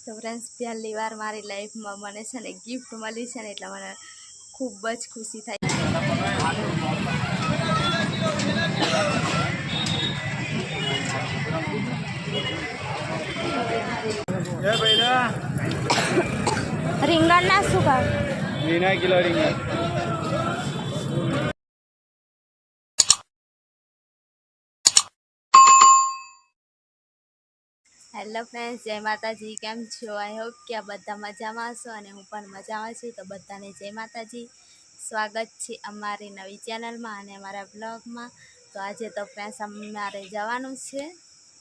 તો ફ્રેન્ડ્સ પહેલી વાર મારી લાઈફમાં મને છે ને ગિફ્ટ મળી છે ને એટલે મને ખૂબ જ ખુશી થઈ। રીંગણના શું ભાવ? 20 કિલો રીંગણ। હેલો ફ્રેન્ડ્સ, જય માતાજી। કેમ છો? આઈ હોપ કે આ બધા મજામાં હશો અને હું પણ મજામાં છું। તો બધાને જય માતાજી, સ્વાગત છે અમારી નવી ચેનલમાં અને અમારા બ્લોગમાં। તો આજે તો ફ્રેન્ડ્સ અમારે જવાનું છે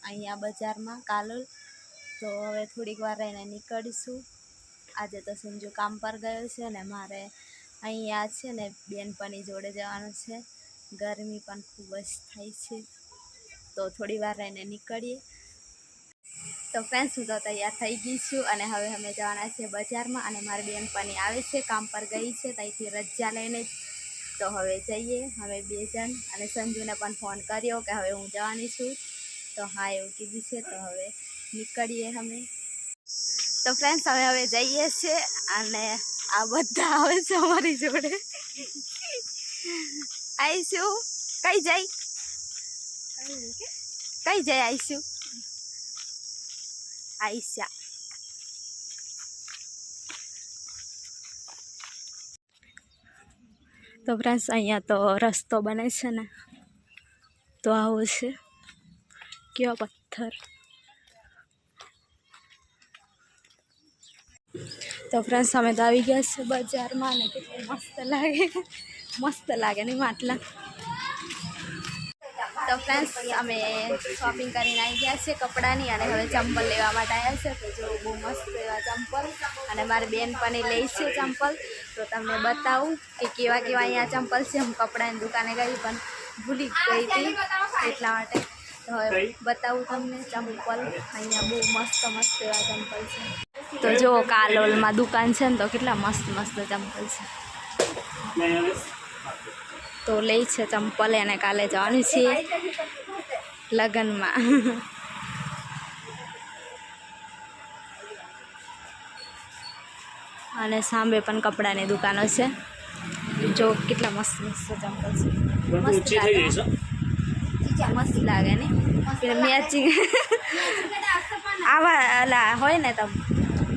અહીંયા બજારમાં કાલોલ। તો હવે થોડીક વાર રહીને નીકળીશું। આજે તો સંજુ કામ પર ગયો છે ને મારે અહીંયા છે ને બેનપણી જોડે જવાનું છે। ગરમી પણ ખૂબ જ થાય છે તો થોડી વાર રહીને નીકળીએ। તો ફ્રેન્ડ્સ હું તો તૈયાર થઈ ગઈ છું અને હવે અમે જવાના છે બજારમાં અને મારી બેનપણી આવે છે, કામ પર ગઈ છે ત્યાંથી રજા લઈને। તો હવે જઈએ અમે બે જણ અને સંજુને પણ ફોન કર્યો કે હવે હું જવાની છું, તો હા એવું કીધું છે। તો હવે નીકળીએ અમે। તો ફ્રેન્ડ્સ હવે જઈએ છીએ અને આ બધા આવે છે અમારી જોડે। આવીશું કઈ જાય આવીશું આયશા। તો ફ્રેન્ડ્સ અહીંયા તો રસ્તો બને છે ને, તો આવો છે કેવા પથ્થર। તો ફ્રેન્ડ્સ અમે તો આવી ગયા છે બજારમાં ને કેટલું મસ્ત લાગે નહીં માટલા। તો ફ્રેન્ડ્સ અમે શોપિંગ કરીને આવી ગયા છે કપડાની અને હવે ચંપલ લેવા માટે આવ્યા છે। તો જો બહુ મસ્ત એવા ચંપલ અને મારી બેનપણી લે છે ચંપલ, તો તમને બતાવું કે કેવા અહીંયા ચંપલ છે। હું કપડાની દુકાને ગઈ પણ ભૂલી ગઈ હતી એટલા માટે, તો હવે બતાવું તમને ચંપલ। અહીંયા બહુ મસ્ત એવા ચંપલ છે। તો જો કાલોલમાં દુકાન છે ને તો કેટલા મસ્ત ચંપલ છે। તો લઈ છે ચંપલ એને કાલે જવાનું છે લગ્નમાં। અને સામે પણ કપડાની દુકાનો છે, જો કેટલા મસ્ત ચંપલ છે। મસ્ત લાગે ને મેચિંગ આવા અલા હોય ને તો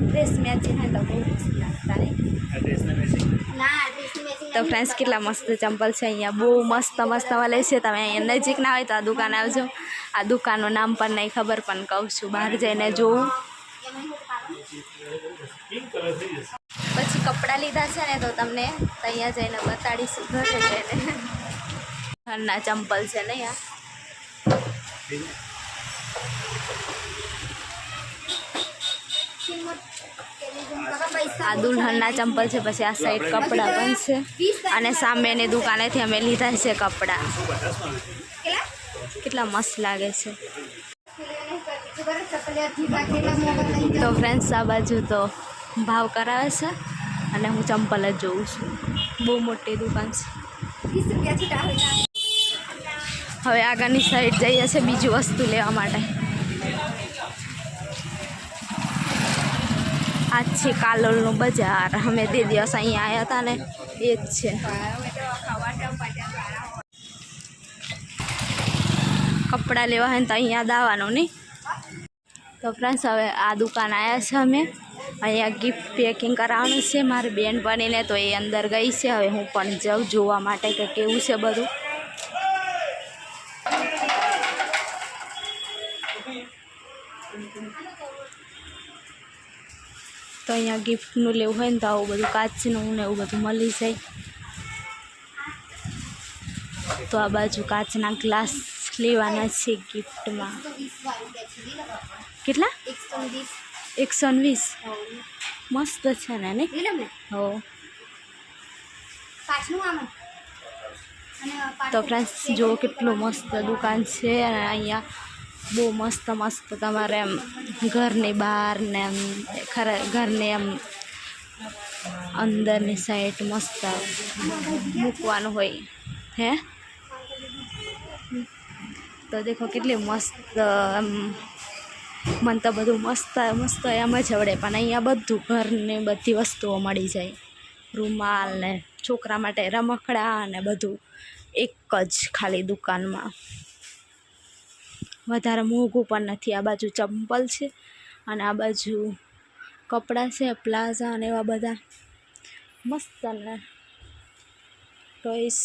ડ્રેસ મેચિંગ હોય તો બહુ મસ્ત લાગતા નહીં। તો ફ્રેન્ડ્સ કેટલા મસ્ત ચંપલ છે। અહીંયા બહુ મસ્ત મળે છે। તમે અહીંયા નજીક ના હોય તો આ દુકાન આવજો। આ દુકાનનું નામ પણ નહીં ખબર પણ કહું છું, બહાર જઈને જોવું। પછી કપડાં લીધા છે ને તો તમને અહીંયા જઈને બતાડીશું ઘરે જઈને। ઘરના ચંપલ છે ને યાર, આ દુલ્હનના ચંપલ છે। પછી આ સાઈડ કપડાં પણ છે અને સામેની દુકાનેથી અમે લીધા છે કપડાં, કેટલા મસ્ત લાગે છે। તો ફ્રેન્ડ્સ આ બાજુ તો ભાવ કરાવે છે અને હું ચંપલ જ જોઉં છું, બહુ મોટી દુકાન છે। હવે આગળની સાઈડ જઈએ છીએ બીજી વસ્તુ લેવા માટે। આ છે કાલોલનું બજાર, અમે તે દિવસ અહીંયા આવ્યા હતા ને એ જ છે। કપડાં લેવા હોય ને તો અહીંયા દાવાનું નહીં। તો ફ્રેન્ડ્સ હવે આ દુકાન આવ્યા છે અમે, અહીંયા ગિફ્ટ પેકિંગ કરાવવાનું છે મારી બેનપણીને, તો એ અંદર ગઈ છે। હવે હું પણ જાઉં જોવા માટે કે કેવું છે બધું। તો અહીંયા ગિફ્ટનું લેવું હોય ને તો આવું બધું કાચનું ને એવું બધું મળી જાય। તો આ બાજુ કાચના ગ્લાસ લેવાના છે ગિફ્ટમાં। કેટલા? 120। મસ્ત છે ને નહીં? હો। તો ફ્રેન્ડ્સ જો કેટલું મસ્ત દુકાન છે અને અહીંયા બહુ મસ્ત તમારે એમ ઘરની બહાર ને એમ ઘરની એમ અંદરની સાઈડ મસ્ત મૂકવાનું હોય હે। તો દેખો કેટલી મસ્ત મને તો બધું મસ્ત મસ્ત એમ જ આવડે, પણ અહીંયા બધું ઘરની બધી વસ્તુઓ મળી જાય. રૂમાલ ને છોકરા માટે રમકડા ને બધું એક જ ખાલી દુકાનમાં. વધારે મોંઘું પણ નથી. આ બાજુ ચંપલ છે અને આ બાજુ કપડાં છે, પ્લાઝા અને એવા બધા મસ્ત ને ટોયસ.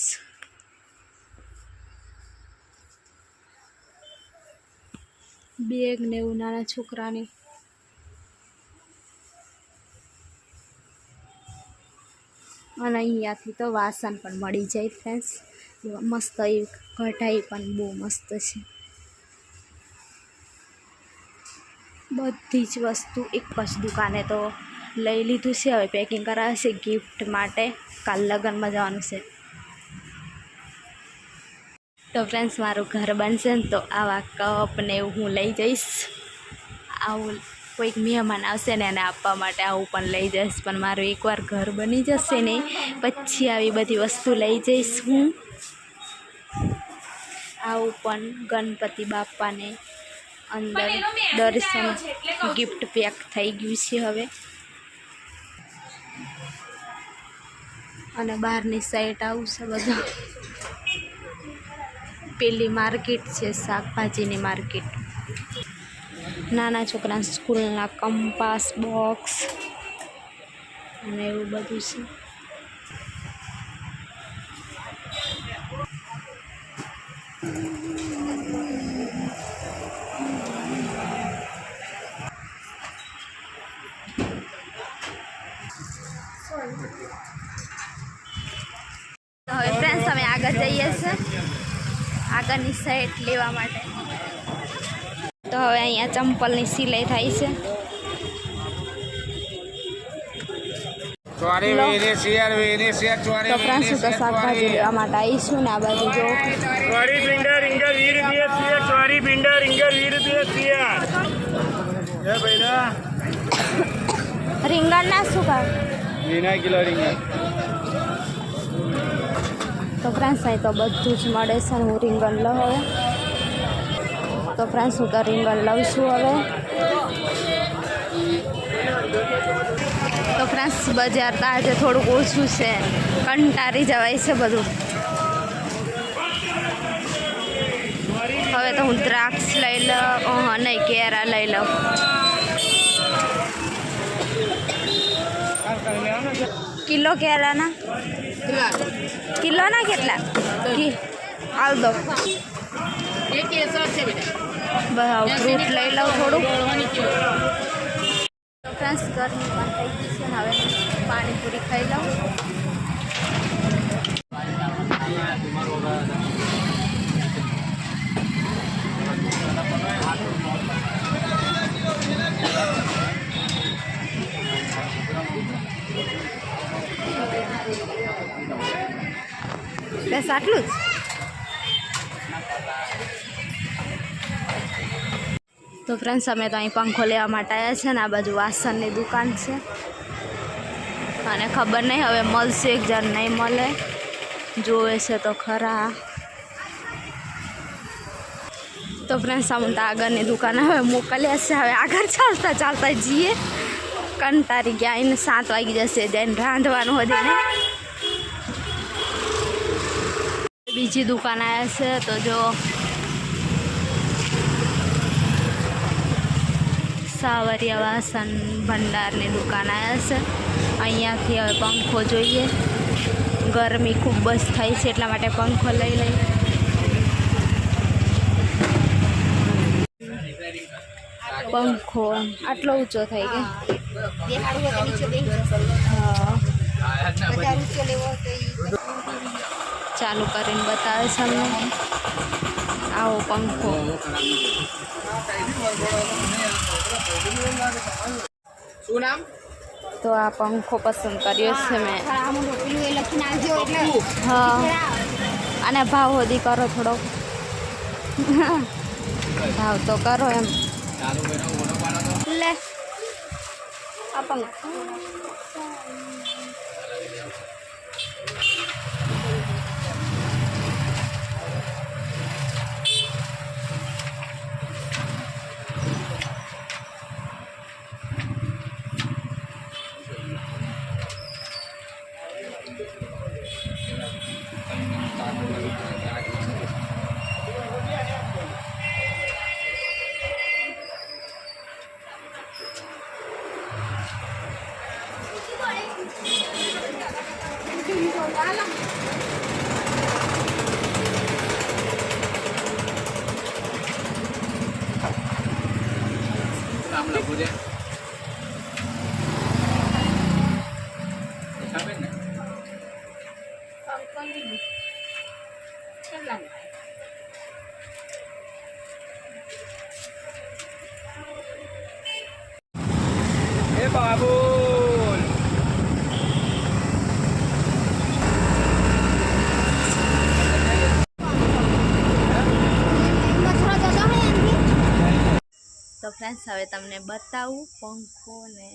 બેગ ને એવું નાના છોકરાની. અને અહીંયાથી તો વાસણ પણ મળી જાય ફ્રેન્ડ્સ. મસ્ત એ કઢાઈ પણ બહુ મસ્ત છે. બધી જ વસ્તુ એક જ દુકાને તો લઈ લીધું છે. હવે પેકિંગ કરાવે છે ગિફ્ટ માટે. કાલ લગ્નમાં જવાનું છે. તો ફ્રેન્ડ્સ મારું ઘર બનશે ને તો આવા કપ ને એવું હું લઈ જઈશ. આવું કોઈક મહેમાન આવશે ને એને આપવા માટે આવું પણ લઈ જઈશ. પણ મારું એકવાર ઘર બની જશે ને પછી આવી બધી વસ્તુ લઈ જઈશ હું. આવું પણ ગણપતિ બાપાને અંદર દર્શન ગિફ્ટ પેક થઈ ગયું છે હવે. અને બહારની સાઈડ આવું છે બધા. પેલી માર્કેટ છે શાકભાજીની માર્કેટ. નાના છોકરા સ્કૂલના કંપાસ બોક્સ અને એવું બધું છે. તો હવે ફ્રેન્ડ્સ અમે આગળ જઈએ છીએ આગળની સાઈડ લેવા માટે. તો હવે અહીંયા ચંપલની સિલાઈ થાય છે. તો ફ્રેન્ડ્સ તો શાકભાજી લેવા માટે આવીશું ને આ બાજુ જો રીંગણ ના શું ભાવ? 20 કિલો રીંગણ. તો ફ્રેન્ડ્સ અહીં તો બધું જ મળે છે ને હું રીંગણ લઉં હવે. તો ફ્રેન્ડ્સ હું તો રીંગણ લઉં છું હવે. તો ફ્રેન્ડ્સ બજાર તો આજે થોડુંક ઓછું છે, કંટાળી જવાય છે બધું. હવે તો હું દ્રાક્ષ લઈ લઉં, નહીં કેરા લઈ લઉં. કિલો કેરાના કિલોના કેટલા આવ દો. બસ ફ્રૂટ લઈ લઉં થોડુંક. ફ્રેન્ડ્સ ગરમી પણ થઈ ગઈ છે ને હવે પાણીપુરી ખાઈ લઉં. બસ આટલું જ. તો ફ્રેન્ડ્સ અમે તો અહીં પંખો લેવા માટે આવ્યા છે ને આ બાજુ વાસણની દુકાન છે. અને ખબર નહીં હવે મળશે એક જણ નહીં મળે, જોવે છે તો ખરા. તો ફ્રેન્ડ્સ અમે તો આગળની દુકાન હવે મોકલ્યા છે. હવે આગળ ચાલતા ચાલતા જઈએ. કંટાળી ગયા. એને 7 વાગી જશે જઈને રાંધવાનું હતું ને. બીજી દુકાન આવ્યા છે તો જો સાવરિયા વાસણ ભંડારની દુકાન આવ્યા છે. અહીંયાથી હવે પંખો જોઈએ. ગરમી ખૂબ જ થાય છે એટલા માટે પંખો લઈ લઈ. પંખો આટલો ઊંચો થઈ ગયો. ચાલુ કરીને બતાવે છે અમને. આવો પંખો. શું નામ? તો આ પંખો પસંદ કર્યો છે મેં. હા અને ભાવ હોદી કરો થોડો. ભાવ તો કરો એમ. લે આ પંખો નામ લખું છે દેખાડે ને એ બાબુલ તો ફ્રેન્ડ્સ હવે તમને બતાવું પંખો ને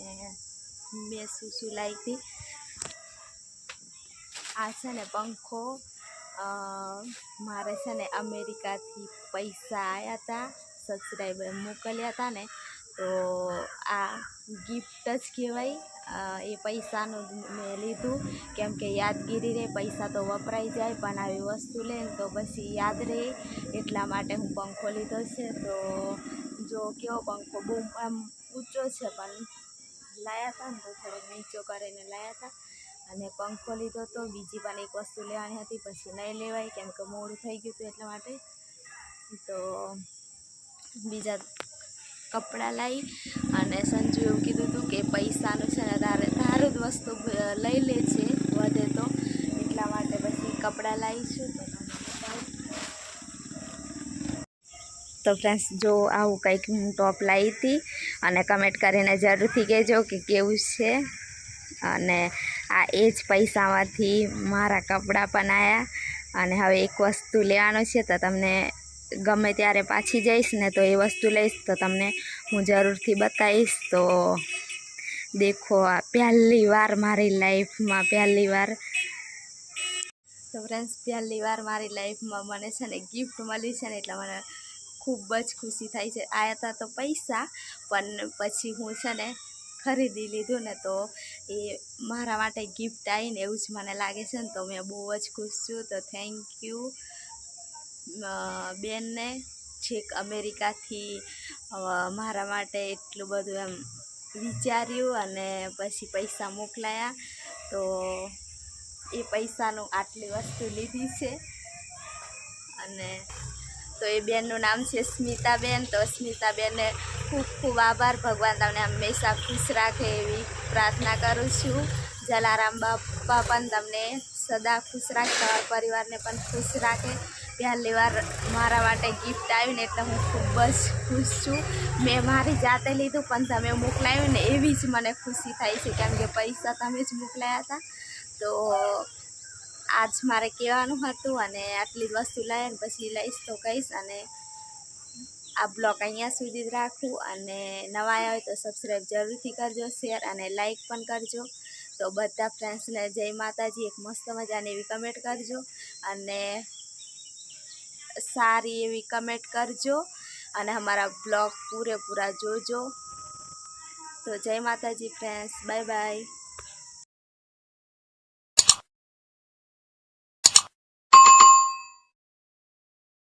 મેં શું લાવી હતી. આ છે ને પંખો મારે છે ને અમેરિકાથી પૈસા આવ્યા હતા, સબસ્ક્રાઈબર મોકલ્યા હતા ને, તો આ ગિફ્ટ જ કહેવાય. એ પૈસાનું મેં લીધું કેમ કે યાદગીરી રહે. પૈસા તો વપરાઈ જાય પણ આવી વસ્તુ લે ને તો પછી યાદ રહે, એટલા માટે હું પંખો લીધો છે. તો જો કેવો પંખો બહુ આમ ઊંચો છે પણ લાવ્યા હતા ને તો થોડોક નીચો કરીને લાવ્યા હતા. અને પંખો લીધો તો બીજી પણ એક વસ્તુ લેવાની હતી, પછી નહીં લેવાય કેમ કે મોડું થઈ ગયું હતું એટલા માટે. તો બીજા કપડાં લાવી અને સંજુ એવું કીધું હતું કે પૈસાનું છે ને તારું જ વસ્તુ લઈ લે છે વધે તો, એટલા માટે પછી કપડાં લાવીશું. તો ફ્રેન્ડ્સ જો આવું કંઈક હું ટોપ લાવી હતી અને કમેન્ટ કરીને જરૂરથી કહેજો કે કેવું છે. અને આ એ જ પૈસામાંથી મારા કપડાં પણ આવ્યા. અને હવે એક વસ્તુ લેવાનું છે તો તમને ગમે ત્યારે પાછી જઈશ ને તો એ વસ્તુ લઈશ તો તમને હું જરૂરથી બતાવીશ. તો દેખો આ પહેલી વાર મારી લાઈફમાં તો ફ્રેન્ડ્સ પહેલી વાર મારી લાઈફમાં મને છે ને ગિફ્ટ મળી છે ને એટલે મને ખૂબ જ ખુશી થાય છે. આવ્યા હતા તો પૈસા પણ પછી હું છે ને ખરીદી લીધું ને તો એ મારા માટે ગિફ્ટ આવીને એવું જ મને લાગે છે ને, તો મેં બહુ જ ખુશ છું. તો થેન્ક યુ બેનને છેક અમેરિકાથી મારા માટે એટલું બધું એમ વિચાર્યું અને પછી પૈસા મોકલાયા. તો એ પૈસાનું આટલી વસ્તુ લીધી છે. અને તો એ બેનનું નામ છે સ્મિતાબેન. તો સ્મિતાબેનને ખૂબ ખૂબ આભાર. ભગવાન તમને હંમેશા ખુશ રાખે એવી પ્રાર્થના કરું છું. જલારામ બાપા પણ તમને સદા ખુશ રાખે, તમારા પરિવારને પણ ખુશ રાખે. પહેલી વાર મારા માટે ગિફ્ટ આવીને એટલે હું ખૂબ જ ખુશ છું. મેં મારી જાતે લીધું પણ તમે મોકલાવ્યું ને એવી જ મને ખુશી થાય છે કેમ કે પૈસા તમે જ મોકલાયા હતા. તો આજ મારે કહેવાનું હતું અને આટલી જ વસ્તુ લાવીને પછી લઈશ તો કહીશ. અને આ બ્લોગ અહીંયા સુધી જ રાખું. અને નવા આવ્યા હોય તો સબસ્ક્રાઈબ જરૂરથી કરજો, શેર અને લાઈક પણ કરજો. તો બધા ફ્રેન્ડ્સને જય માતાજી. એક મસ્ત મજાની એવી કમેન્ટ કરજો અને સારી એવી કમેન્ટ કરજો અને અમારા બ્લોગ પૂરેપૂરા જોજો. તો જય માતાજી ફ્રેન્ડ્સ, બાય બાય.